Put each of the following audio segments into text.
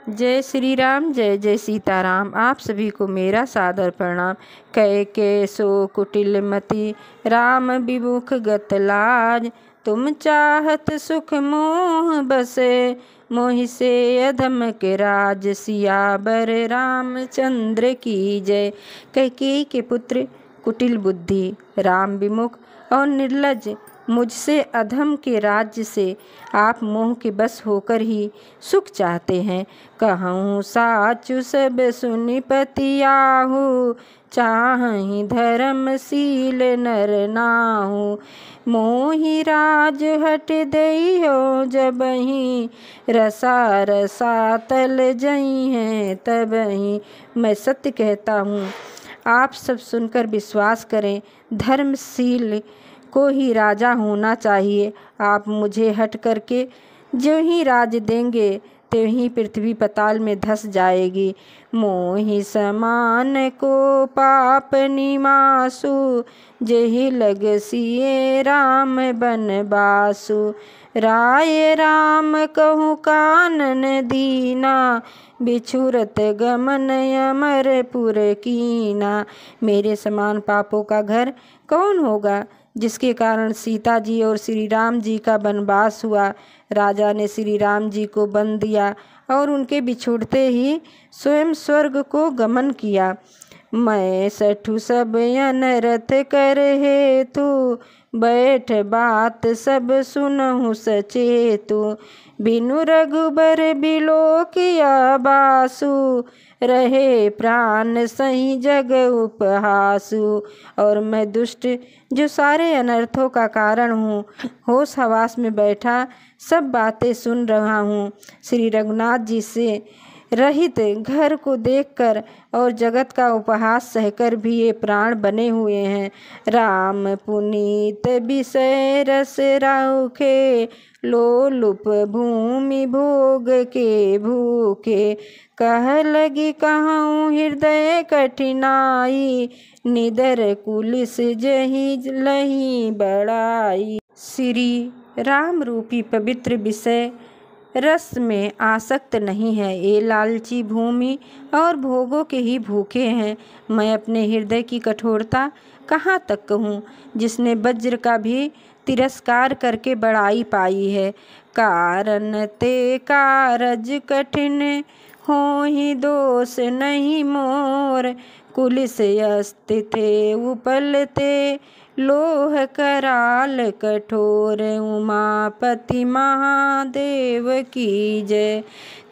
जय श्री राम, जय जय सीताराम। आप सभी को मेरा सादर प्रणाम। कह सो कुटिल मति राम विमुख गत लाज, तुम चाहत सुख मोह बसे मोहि से अधम के राज। सियावर रामचंद्र की जय। कैकेयी के पुत्र कुटिल बुद्धि, राम विमुख और निर्लज, मुझसे अधम के राज्य से आप मोह के बस होकर ही सुख चाहते हैं। कहूँ साचु सब सुनि पति आहू, चाहि धर्मशील नर नाहू। मोहि राज हट दई हो जबहि, रसा रसा तल जई हैं तबहि। मैं सत्य कहता हूँ, आप सब सुनकर विश्वास करें। धर्मशील को ही राजा होना चाहिए। आप मुझे हट करके जो ही राज देंगे त्यों ही पृथ्वी पताल में धस जाएगी। मोहि समान को पाप निमासु, जेहि लग सिए राम बनबासु। राय राम कहूँ कानन दीना, बिछुरत गमन अमरपुर कीना। मेरे समान पापों का घर कौन होगा, जिसके कारण सीता जी और श्री राम जी का वनवास हुआ। राजा ने श्री राम जी को बंद दिया और उनके बिछुड़ते ही स्वयं स्वर्ग को गमन किया। मैं सठु सब अनरथ कर हेतु, बैठ बात सब सुनहु सचेतु। बिनु रघुबर बिलोकिया बासु, रहे प्राण सही जग उपहासु। और मैं दुष्ट जो सारे अनर्थों का कारण हूँ, होश हवास में बैठा सब बातें सुन रहा हूँ। श्री रघुनाथ जी से रहित घर को देखकर और जगत का उपहास सहकर भी ये प्राण बने हुए हैं। राम पुनीत विषय रस राउखे, लोलुप भूमि भोग के भूखे। कह लगी कहूँ हृदय कठिनाई, निदर कुलिस जही लही बड़ाई। श्री राम रूपी पवित्र विषय रस में आसक्त नहीं है। ये लालची भूमि और भोगों के ही भूखे हैं। मैं अपने हृदय की कठोरता कहाँ तक कहूँ, जिसने वज्र का भी तिरस्कार करके बड़ाई पाई है। कारण ते कारज कठिन हो ही दोष नहीं मोर, कुलिस अस्ति थे उपलते लोह कराल कठोर। उमापति महादेव की जय।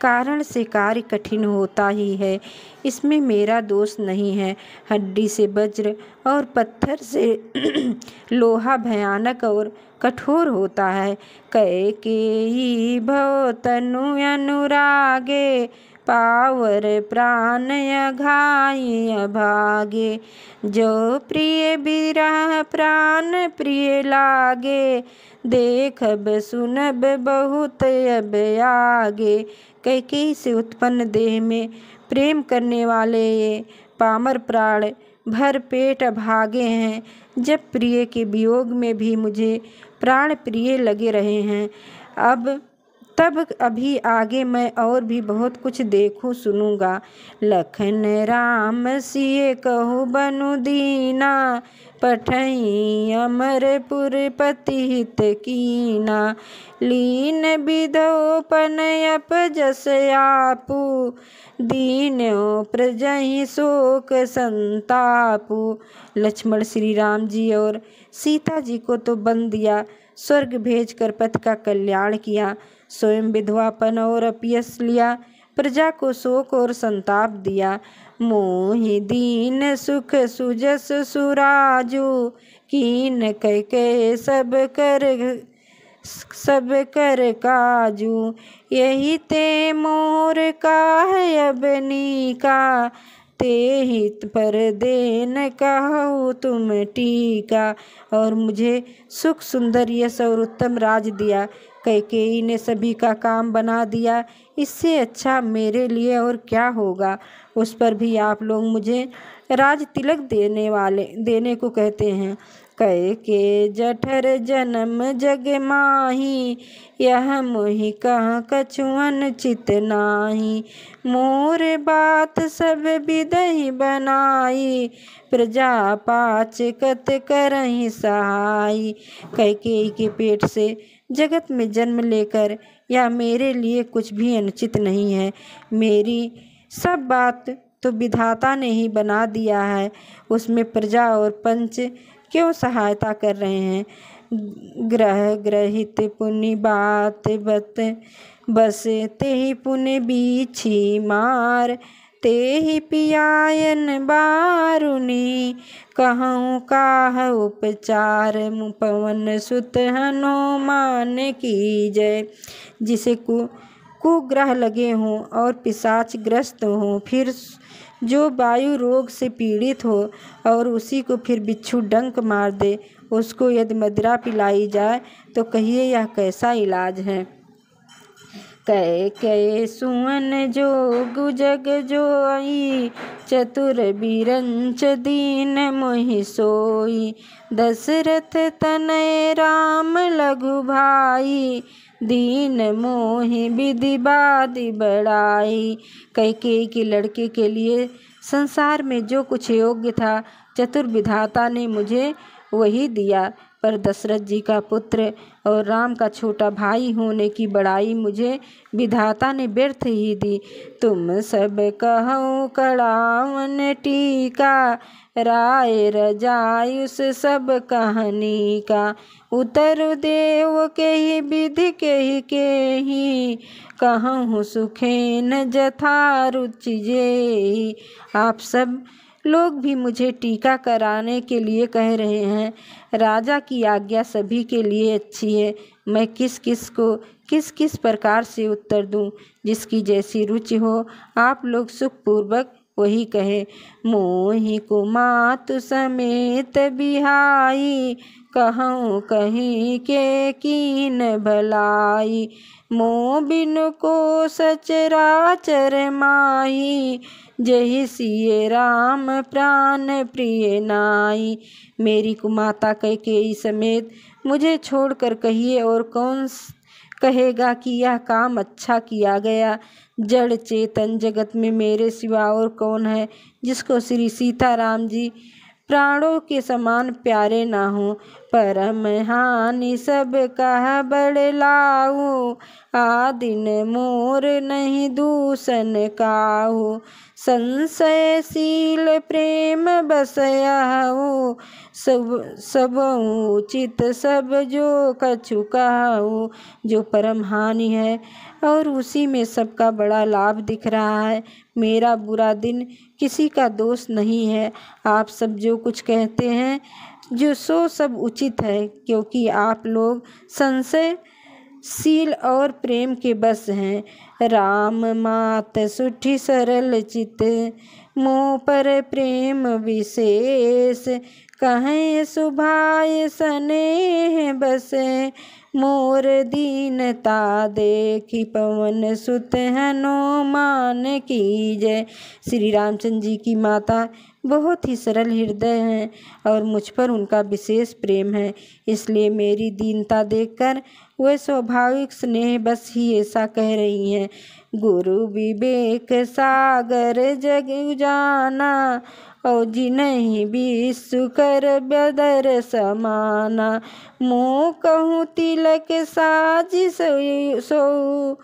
कारण से कार्य कठिन होता ही है, इसमें मेरा दोष नहीं है। हड्डी से वज्र और पत्थर से लोहा भयानक और कठोर होता है। कैकेयी भव तनु अनुरागे, पावर प्राण अघाई अभागे। जो प्रिय बिरह प्राण प्रिय लागे, देखब सुनब बहुत अब आगे। कैकेयी से उत्पन्न देह में प्रेम करने वाले ये पामर प्राण भर पेट अभागे हैं। जब प्रिय के वियोग में भी मुझे प्राण प्रिय लगे रहे हैं, तब अभी आगे मैं और भी बहुत कुछ देखूं सुनूंगा। लखन राम सिए कहूँ बनु दीना, पठई अमरपुर पति हित कीना। लीन विधोपन अपजस आपू, दीन्यो प्रजहि शोक संतापू। लक्ष्मण श्री राम जी और सीता जी को तो बंद दिया, स्वर्ग भेजकर पति का कल्याण किया। स्वयं विधवापन और अपयश लिया, प्रजा को शोक और संताप दिया। मोहि दीन सुख सुजस सुराजू, कीन कैकेयी सब कर काजू। यही ते मोर काहे अब नीका, ते हित पर देन कहूँ तुम टीका। और मुझे सुख सुंदर यश और उत्तम राज दिया। कैकेयी ने सभी का काम बना दिया, इससे अच्छा मेरे लिए और क्या होगा। उस पर भी आप लोग मुझे राज तिलक देने को कहते हैं। कह के जठर जन्म जग माही, यह मोहि कह कछुअन चित नाही। मोर बात सब बिदहि बनाई, प्रजा पाच कत करहि सहाई। कैकेयी के पेट से जगत में जन्म लेकर या मेरे लिए कुछ भी अनुचित नहीं है। मेरी सब बात तो विधाता ने ही बना दिया है, उसमें प्रजा और पंच क्यों सहायता कर रहे हैं। ग्रह ग्रहित पुनि बात बत, बस तेहि पुनि बीछी मार। तेहि पियायन बारुनी, कहूँ काह उपचार। पवन सुत हनुमान की जय। जिसे कुग्रह लगे हों और पिशाच ग्रस्त हों, फिर जो वायु रोग से पीड़ित हो और उसी को फिर बिच्छू डंक मार दे, उसको यदि मदिरा पिलाई जाए तो कहिए यह कैसा इलाज है। कह कह सुअन जोग जग जोई, चतुर बिरंच दीन मोहि सोई। दशरथ तनय राम लघु भाई, दीन मोहि विधि बाधि बढ़ाई। कैकेयी के लड़के के लिए संसार में जो कुछ योग्य था, चतुर विधाता ने मुझे वही दिया, पर दशरथ जी का पुत्र और राम का छोटा भाई होने की बड़ाई मुझे विधाता ने व्यर्थ ही दी। तुम सब कहो कड़ावन टीका, राय रजायुस सब कहानी का। उतर देव के ही विधि के ही, कहूँ सुखेन जथा रुचि जेहि। आप सब लोग भी मुझे टीका कराने के लिए कह रहे हैं। राजा की आज्ञा सभी के लिए अच्छी है, मैं किस किस को किस किस प्रकार से उत्तर दूं। जिसकी जैसी रुचि हो आप लोग सुखपूर्वक वही कहे। मोहि कुमातु समेत बिहाई, कहूँ कहीं के कीन भलाई। मोह बिनु को सचराचर माही, जहि सिय राम प्राण प्रिय नाई। मेरी कुमाता कैकेयी समेत मुझे छोड़कर कहिए और कौन कहेगा कि यह काम अच्छा किया गया। जड़ चेतन जगत में मेरे सिवा और कौन है जिसको श्री सीताराम जी प्राणों के समान प्यारे ना हो। परम हानि सब कह बड़ लाऊ, आदिन मोर नहीं दूषण काहू। संशयशील प्रेम बसयाऊ, सब उचित सब जो कछु कहू। जो परम हानि है और उसी में सबका बड़ा लाभ दिख रहा है। मेरा बुरा दिन किसी का दोष नहीं है। आप सब जो कुछ कहते हैं जो सो सब उचित है, क्योंकि आप लोग संशयशील और प्रेम के बस हैं। राम मात सुठी सरल चित, मोह पर प्रेम विशेष। कहें सुभाय स्नेह बसे, मोर दीनता देखी। पवन सुत हनुमान की जय। श्री रामचंद्र जी की माता बहुत ही सरल हृदय हैं और मुझ पर उनका विशेष प्रेम है, इसलिए मेरी दीनता देखकर वे स्वाभाविक स्नेह बस ही ऐसा कह रही हैं। गुरु विवेक सागर जग उजाना, और जिन्हि विश्व कर बदर समाना। मोह कहूँ तिलक साज सोऊ,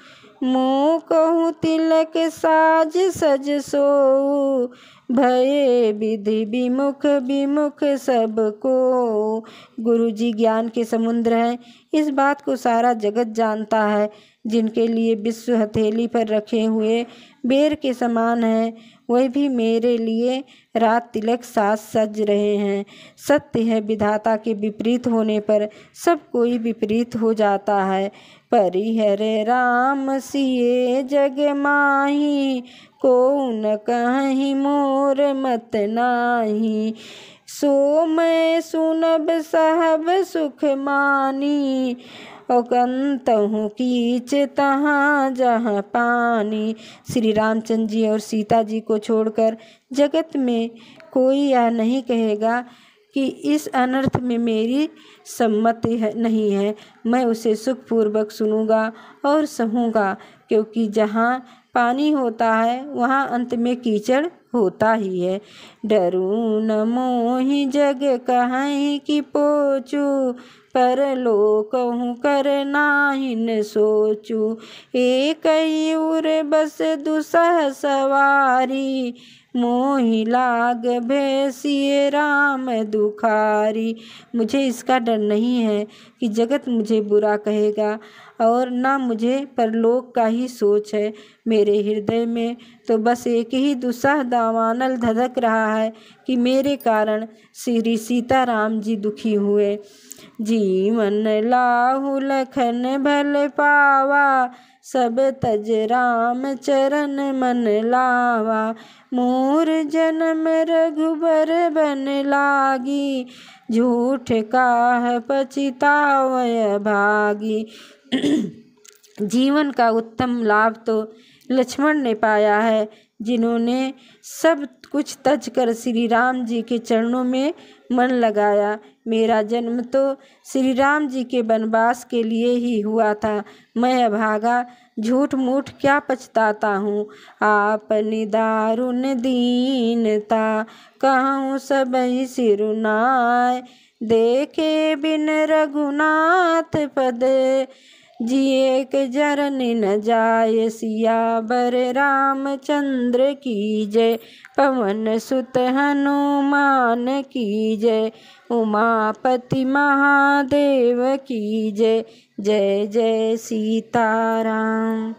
मोह कहूँ तिलक साज सज सोऊ। भये विधि विमुख विमुख सबको। गुरु जी ज्ञान के समुद्र हैं, इस बात को सारा जगत जानता है। जिनके लिए विश्व हथेली पर रखे हुए बेर के समान है, वह भी मेरे लिए रात तिलक साज सज रहे हैं। सत्य है, विधाता के विपरीत होने पर सब कोई विपरीत हो जाता है। परिहर राम सिए जग माही, को न कहीं मोर मत नाही। सो मैं सुनब सहब सुख मानी, औकंतहु कीच तहाँ जहाँ पानी। श्री रामचंद्र जी और सीता जी को छोड़कर जगत में कोई यह नहीं कहेगा कि इस अनर्थ में मेरी सम्मति नहीं है, मैं उसे सुखपूर्वक सुनूंगा और सहूँगा, क्योंकि जहाँ पानी होता है वहाँ अंत में कीचड़ होता ही है। डरूं न मोहि जग कहीं कि पोचू, परलोक हूँ कर नाहि न सोचू। एक ही उर बस दुसह सवारी, मोहि लाग भैसिए राम दुखारी। मुझे इसका डर नहीं है कि जगत मुझे बुरा कहेगा, और ना मुझे परलोक का ही सोच है। मेरे हृदय में तो बस एक ही दुस्साह दावानल धधक रहा है कि मेरे कारण श्री सीताराम जी दुखी हुए। जीवन लाहु लखन भल पावा, सब तज राम चरण मन लावा। मोर जन्म रघुबर बन लागी, झूठ काह पछितावय भागी। जीवन का उत्तम लाभ तो लक्ष्मण ने पाया है, जिन्होंने सब कुछ तज कर श्री राम जी के चरणों में मन लगाया। मेरा जन्म तो श्री राम जी के वनवास के लिए ही हुआ था। मैं अभागा झूठ मूठ क्या पछताता हूँ। आपनी दारुण दीनता, कहूँ सबहि सिरुनाय। देखे बिन रघुनाथ पद, जिए के जरन न जाय। सियावर रामचंद्र की जय, पवन सुत हनुमान की जय। उमापति महादेव की जय। जय जय सीताराम।